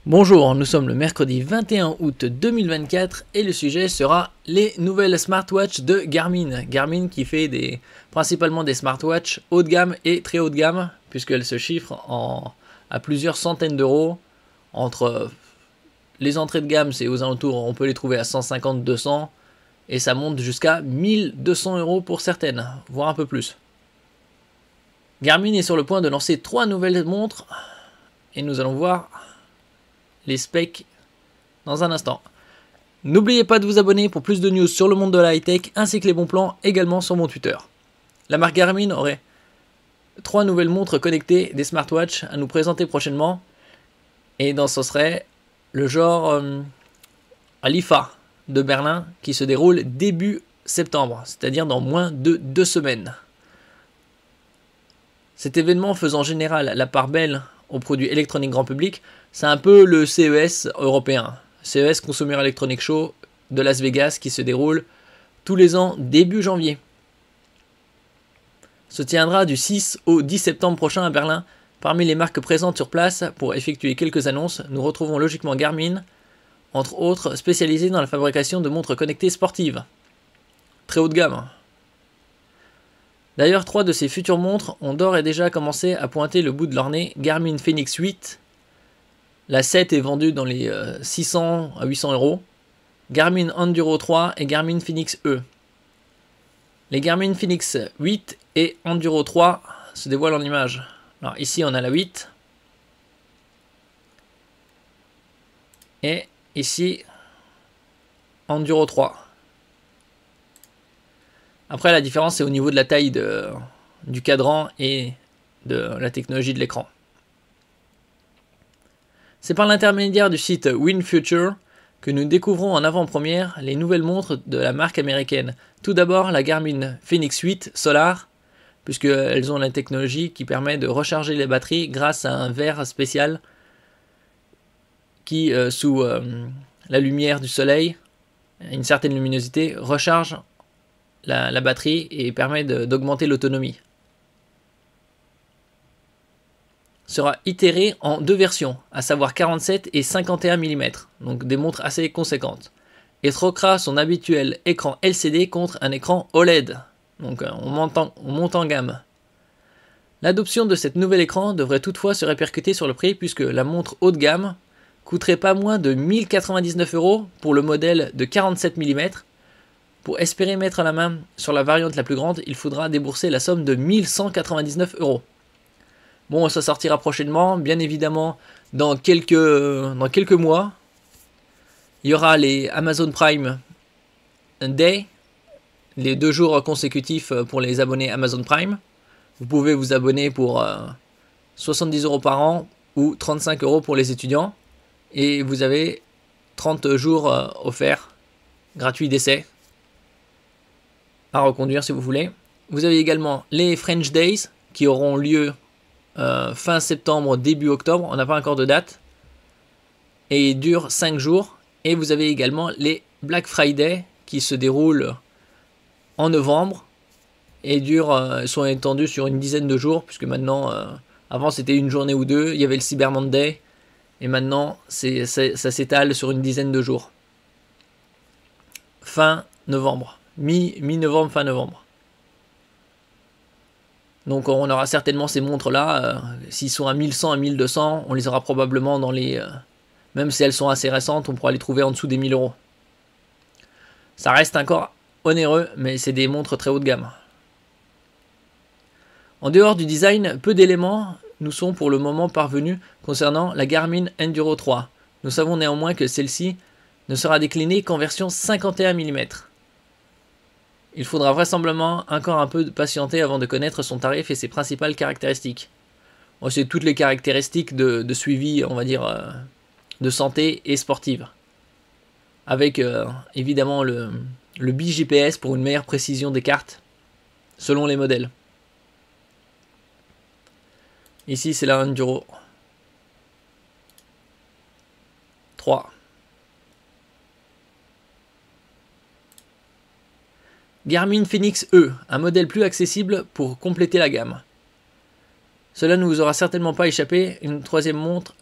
Bonjour, nous sommes le mercredi 21 août 2024 et le sujet sera les nouvelles smartwatches de Garmin. Garmin qui fait principalement des smartwatches haut de gamme et très haut de gamme puisqu'elles se chiffrent à plusieurs centaines d'euros. Entre les entrées de gamme, c'est aux alentours, on peut les trouver à 150-200 et ça monte jusqu'à 1200 euros pour certaines, voire un peu plus. Garmin est sur le point de lancer 3 nouvelles montres et nous allons voir les specs dans un instant. N'oubliez pas de vous abonner pour plus de news sur le monde de la high-tech ainsi que les bons plans également sur mon Twitter. La marque Garmin aurait 3 nouvelles montres connectées, des smartwatches à nous présenter prochainement et dans ce serait le genre à l'IFA de Berlin qui se déroule début septembre, c'est-à-dire dans moins de 2 semaines. Cet événement faisant en général la part belle aux produits électroniques grand public, c'est un peu le CES européen, CES Consumer Electronic Show de Las Vegas qui se déroule tous les ans début janvier. Se tiendra du 6 au 10 septembre prochain à Berlin. Parmi les marques présentes sur place pour effectuer quelques annonces, nous retrouvons logiquement Garmin, entre autres spécialisée dans la fabrication de montres connectées sportives. Très haut de gamme. D'ailleurs, 3 de ces futures montres ont d'ores et déjà commencé à pointer le bout de leur nez. Garmin Fenix 8, la 7 est vendue dans les 600 à 800 euros. Garmin Enduro 3 et Garmin Fenix E. Les Garmin Fenix 8 et Enduro 3 se dévoilent en image. Alors ici on a la 8. Et ici Enduro 3. Après la différence c'est au niveau de la taille du cadran et de la technologie de l'écran. C'est par l'intermédiaire du site WinFuture que nous découvrons en avant-première les nouvelles montres de la marque américaine. Tout d'abord la Garmin Fenix 8 Solar, puisqu'elles ont la technologie qui permet de recharger les batteries grâce à un verre spécial qui, sous la lumière du soleil, une certaine luminosité, recharge la batterie et permet d'augmenter l'autonomie. Sera itéré en 2 versions, à savoir 47 et 51 mm, donc des montres assez conséquentes, et troquera son habituel écran LCD contre un écran OLED, donc on monte en gamme. L'adoption de cet nouvel écran devrait toutefois se répercuter sur le prix puisque la montre haut de gamme coûterait pas moins de 1099 euros pour le modèle de 47 mm. Pour espérer mettre la main sur la variante la plus grande, il faudra débourser la somme de 1199 euros. Bon, ça sortira prochainement, bien évidemment, dans quelques mois. Il y aura les Amazon Prime Day, les 2 jours consécutifs pour les abonnés Amazon Prime. Vous pouvez vous abonner pour 70 euros par an ou 35 euros pour les étudiants. Et vous avez 30 jours offerts, gratuits d'essai, à reconduire si vous voulez. Vous avez également les French Days qui auront lieu fin septembre, début octobre, on n'a pas encore de date, et durent 5 jours. Et vous avez également les Black Friday qui se déroulent en novembre et sont étendus sur une dizaine de jours, puisque maintenant, avant c'était une journée ou 2, il y avait le Cyber Monday, et maintenant ça s'étale sur une dizaine de jours. Fin novembre, mi-novembre, fin novembre. Donc on aura certainement ces montres-là, s'ils sont à 1100, à 1200, on les aura probablement dans les... même si elles sont assez récentes, on pourra les trouver en dessous des 1000 euros. Ça reste encore onéreux, mais c'est des montres très haut de gamme. En dehors du design, peu d'éléments nous sont pour le moment parvenus concernant la Garmin Enduro 3. Nous savons néanmoins que celle-ci ne sera déclinée qu'en version 51 mm. Il faudra vraisemblablement encore un peu patienter avant de connaître son tarif et ses principales caractéristiques. Bon, c'est toutes les caractéristiques de suivi, on va dire, de santé et sportive. Avec évidemment le BGPS pour une meilleure précision des cartes, selon les modèles. Ici c'est la Enduro 3. Garmin Fenix E, un modèle plus accessible pour compléter la gamme. Cela ne vous aura certainement pas échappé, une troisième montre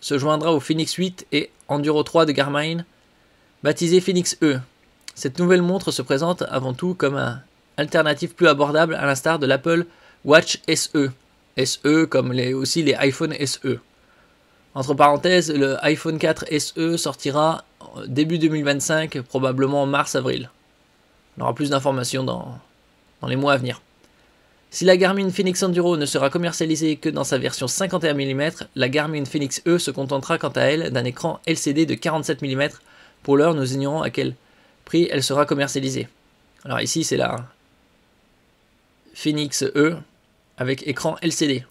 se joindra au Phoenix 8 et Enduro 3 de Garmin, baptisé Phoenix E. Cette nouvelle montre se présente avant tout comme un alternative plus abordable à l'instar de l'Apple Watch SE. SE comme aussi les iPhone SE. Entre parenthèses, le iPhone 4 SE sortira début 2025, probablement en mars-avril. On aura plus d'informations dans les mois à venir. Si la Garmin Fenix Enduro ne sera commercialisée que dans sa version 51 mm, la Garmin Fenix E se contentera quant à elle d'un écran LCD de 47 mm. Pour l'heure, nous ignorons à quel prix elle sera commercialisée. Alors ici, c'est la Fenix E avec écran LCD.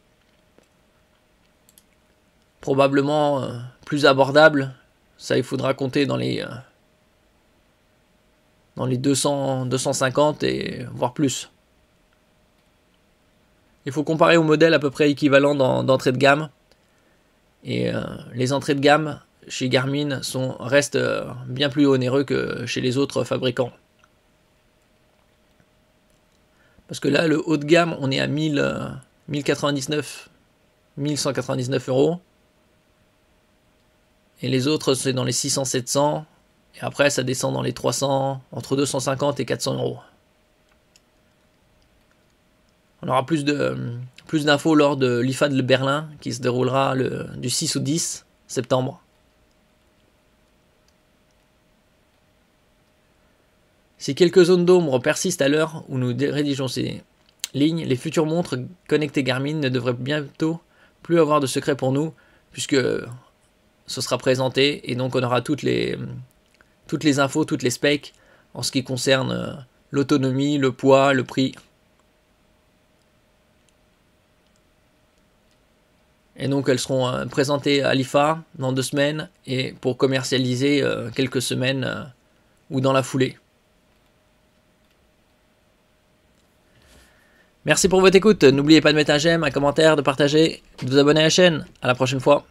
Probablement plus abordable, ça il faudra compter dans les 200, 250 et voire plus. Il faut comparer aux modèles à peu près équivalents d'entrée de gamme. Et les entrées de gamme chez Garmin restent bien plus onéreux que chez les autres fabricants. Parce que là, le haut de gamme, on est à 1199 euros. Et les autres, c'est dans les 600-700. Et après, ça descend dans les 300, entre 250 et 400 euros. On aura plus d'infos lors de l'IFAD de Berlin, qui se déroulera du 6 au 10 septembre. Si quelques zones d'ombre persistent à l'heure où nous rédigeons ces lignes, les futures montres connectées Garmin ne devraient bientôt plus avoir de secret pour nous, puisque ce sera présenté et donc on aura toutes les infos, toutes les specs en ce qui concerne l'autonomie, le poids, le prix. Et donc elles seront présentées à l'IFA dans 2 semaines et pour commercialiser quelques semaines ou dans la foulée. Merci pour votre écoute. N'oubliez pas de mettre un j'aime, un commentaire, de partager, de vous abonner à la chaîne. À la prochaine fois.